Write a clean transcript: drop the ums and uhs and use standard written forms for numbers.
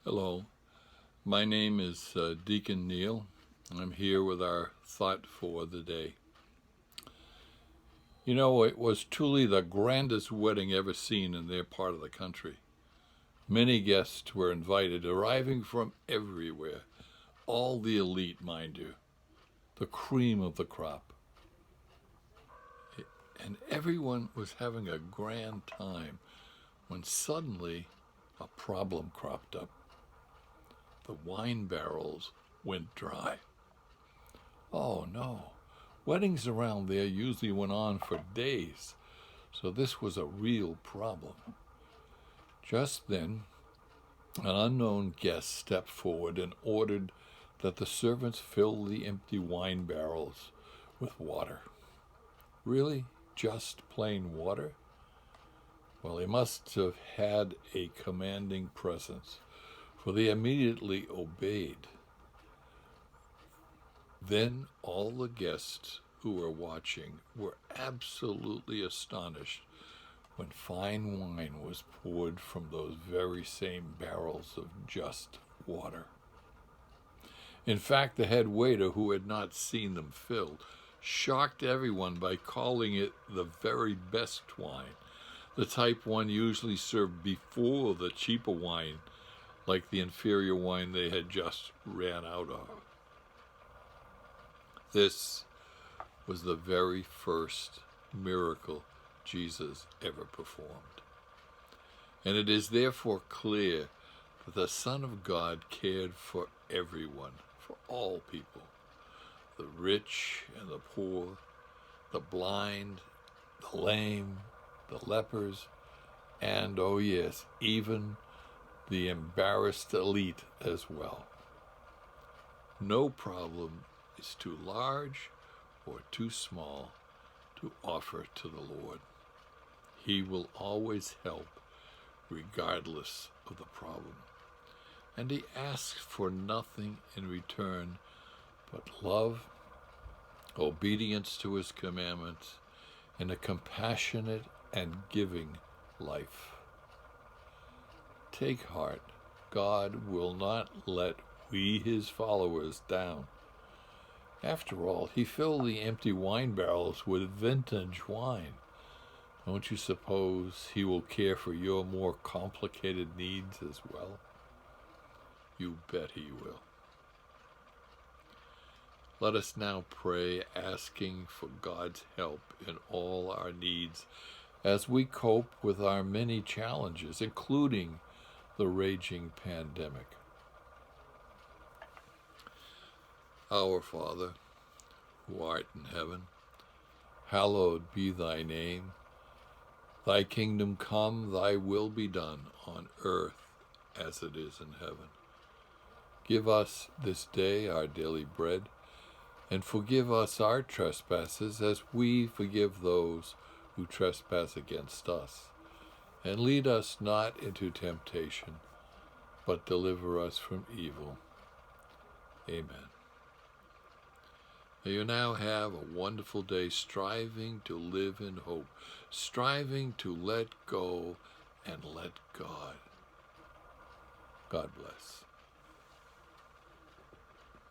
Hello, my name is Deacon Neil. I'm here with our thought for the day. You know, it was truly the grandest wedding ever seen in their part of the country. Many guests were invited, arriving from everywhere. All the elite, mind you, the cream of the crop. And everyone was having a grand time when suddenly a problem cropped up. The wine barrels went dry. Oh no, weddings around there usually went on for days, so this was a real problem. Just then, an unknown guest stepped forward and ordered that the servants fill the empty wine barrels with water. Really? Just plain water? Well, he must have had a commanding presence, for they immediately obeyed. Then all the guests who were watching were absolutely astonished when fine wine was poured from those very same barrels of just water. In fact, the head waiter, who had not seen them filled, shocked everyone by calling it the very best wine, the type one usually served before the cheaper wine, like the inferior wine they had just ran out of. This was the very first miracle Jesus ever performed. And it is therefore clear that the Son of God cared for everyone, for all people, the rich and the poor, the blind, the lame, the lepers, and, oh yes, even the embarrassed elite as well. No problem is too large or too small to offer to the Lord. He will always help regardless of the problem. And he asks for nothing in return but love, obedience to his commandments, and a compassionate and giving life. Take heart. God will not let we, his followers, down. After all, he filled the empty wine barrels with vintage wine. Don't you suppose he will care for your more complicated needs as well? You bet he will. Let us now pray, asking for God's help in all our needs as we cope with our many challenges, including the raging pandemic. Our Father, who art in heaven, hallowed be thy name. Thy kingdom come, thy will be done on earth as it is in heaven. Give us this day our daily bread, and forgive us our trespasses as we forgive those who trespass against us. And lead us not into temptation, but deliver us from evil. Amen. May you now have a wonderful day, striving to live in hope, striving to let go and let God. God bless.